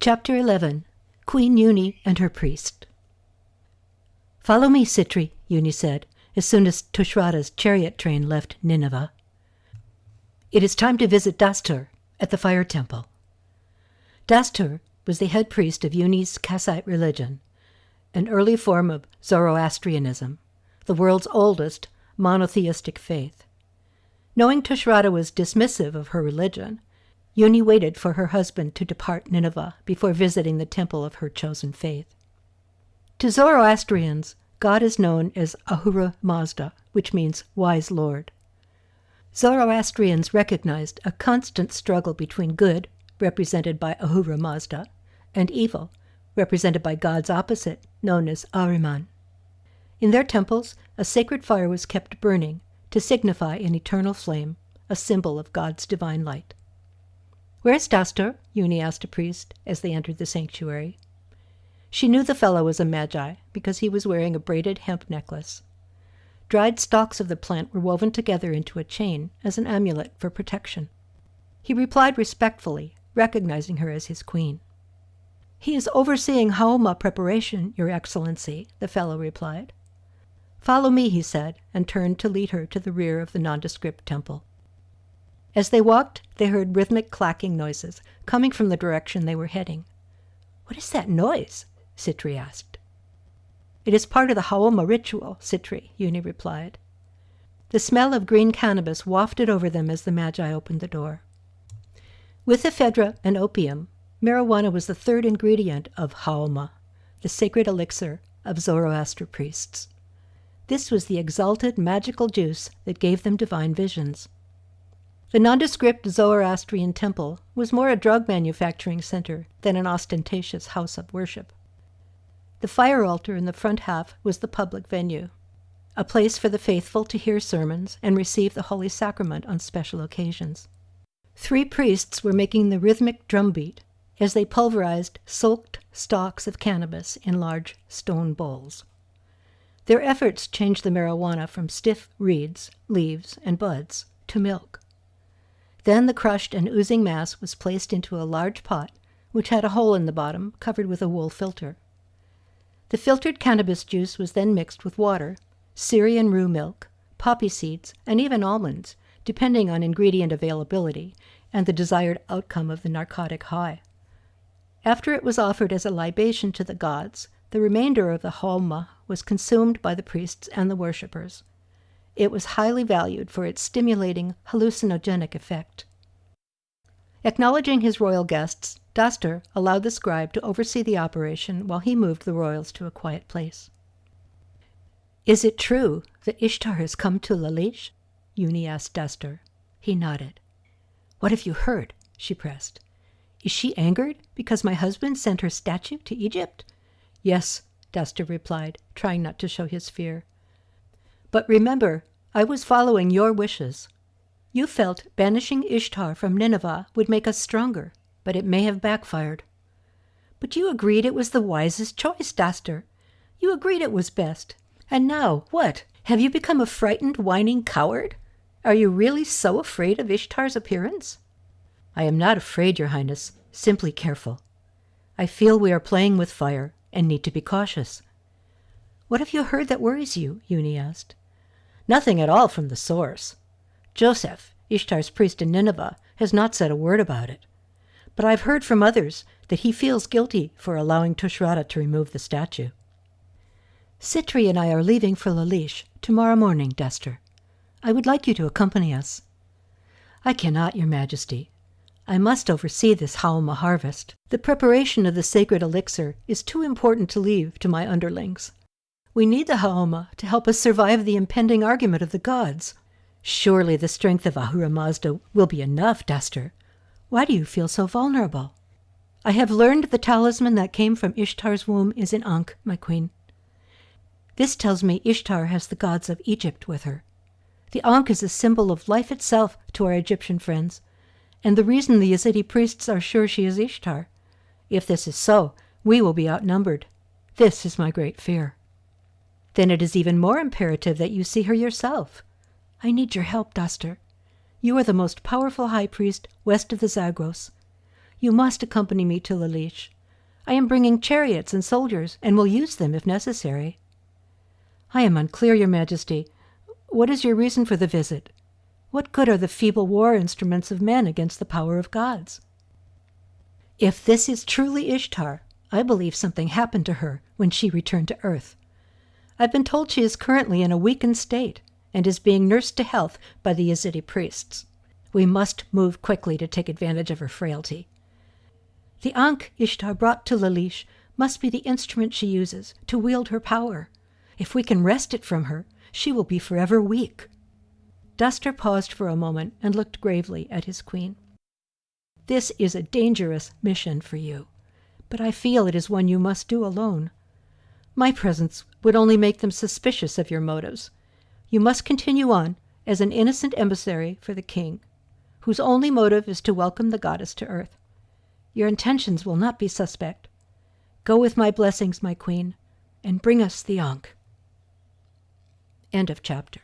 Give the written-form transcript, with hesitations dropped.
Chapter 11. Queen Yuni and her priest. "Follow me, Sitri," Yuni said, as soon as Tushratta's chariot train left Nineveh. "It is time to visit Dastur at the fire temple." Dastur was the head priest of Yuni's Kassite religion, an early form of Zoroastrianism, the world's oldest monotheistic faith. Knowing Tushratta was dismissive of her religion, Yuni waited for her husband to depart Nineveh before visiting the temple of her chosen faith. To Zoroastrians, God is known as Ahura Mazda, which means wise Lord. Zoroastrians recognized a constant struggle between good, represented by Ahura Mazda, and evil, represented by God's opposite, known as Ahriman. In their temples, a sacred fire was kept burning to signify an eternal flame, a symbol of God's divine light. "Where's Dastur?" Yuni asked a priest as they entered the sanctuary. She knew the fellow was a Magi because he was wearing a braided hemp necklace. Dried stalks of the plant were woven together into a chain as an amulet for protection. He replied respectfully, recognizing her as his queen. "He is overseeing Haoma preparation, Your Excellency," the fellow replied. "Follow me," he said, and turned to lead her to the rear of the nondescript temple. As they walked, they heard rhythmic clacking noises coming from the direction they were heading. "What is that noise?" Sitri asked. "It is part of the Haoma ritual, Sitri," Yuni replied. The smell of green cannabis wafted over them as the Magi opened the door. With ephedra and opium, marijuana was the third ingredient of Haoma, the sacred elixir of Zoroaster priests. This was the exalted magical juice that gave them divine visions. The nondescript Zoroastrian temple was more a drug manufacturing center than an ostentatious house of worship. The fire altar in the front half was the public venue, a place for the faithful to hear sermons and receive the Holy Sacrament on special occasions. 3 priests were making the rhythmic drumbeat as they pulverized soaked stalks of cannabis in large stone bowls. Their efforts changed the marijuana from stiff reeds, leaves, and buds to milk. Then the crushed and oozing mass was placed into a large pot, which had a hole in the bottom covered with a wool filter. The filtered cannabis juice was then mixed with water, Syrian rue milk, poppy seeds, and even almonds, depending on ingredient availability and the desired outcome of the narcotic high. After it was offered as a libation to the gods, the remainder of the haoma was consumed by the priests and the worshippers. It was highly valued for its stimulating hallucinogenic effect. Acknowledging his royal guests, Dastur allowed the scribe to oversee the operation while he moved the royals to a quiet place. "Is it true that Ishtar has come to Lalish?" Yuni asked Dastur. He nodded. "What have you heard?" she pressed. "Is she angered because my husband sent her statue to Egypt?" "Yes," Dastur replied, trying not to show his fear. "But remember, I was following your wishes. You felt banishing Ishtar from Nineveh would make us stronger, but it may have backfired." "But you agreed it was the wisest choice, Dastur. You agreed it was best. And now, what? Have you become a frightened, whining coward? Are you really so afraid of Ishtar's appearance?" "I am not afraid, Your Highness, simply careful. I feel we are playing with fire and need to be cautious." "What have you heard that worries you?" Yuni asked. "Nothing at all from the source. Joseph, Ishtar's priest in Nineveh, has not said a word about it. But I've heard from others that he feels guilty for allowing Tushratta to remove the statue." "Sitri and I are leaving for Lalish tomorrow morning, Dastur. I would like you to accompany us." "I cannot, Your Majesty. I must oversee this Haoma harvest. The preparation of the sacred elixir is too important to leave to my underlings. We need the Haoma to help us survive the impending argument of the gods." "Surely the strength of Ahura Mazda will be enough, Dastur. Why do you feel so vulnerable?" "I have learned the talisman that came from Ishtar's womb is in Ankh, my queen. This tells me Ishtar has the gods of Egypt with her. The Ankh is a symbol of life itself to our Egyptian friends, and the reason the Yazidi priests are sure she is Ishtar. If this is so, we will be outnumbered. This is my great fear." "Then it is even more imperative that you see her yourself." "I need your help, Dastur. You are the most powerful high priest west of the Zagros. You must accompany me to Lalish. I am bringing chariots and soldiers, and will use them if necessary." "I am unclear, Your Majesty. What is your reason for the visit? What good are the feeble war instruments of men against the power of gods?" "If this is truly Ishtar, I believe something happened to her when she returned to Earth. I've been told she is currently in a weakened state and is being nursed to health by the Yazidi priests. We must move quickly to take advantage of her frailty. The Ankh Ishtar brought to Lalish must be the instrument she uses to wield her power. If we can wrest it from her, she will be forever weak." Duster paused for a moment and looked gravely at his queen. "This is a dangerous mission for you, but I feel it is one you must do alone. My presence would only make them suspicious of your motives. You must continue on as an innocent emissary for the king, whose only motive is to welcome the goddess to Earth. Your intentions will not be suspect. Go with my blessings, my queen, and bring us the Ankh." End of chapter.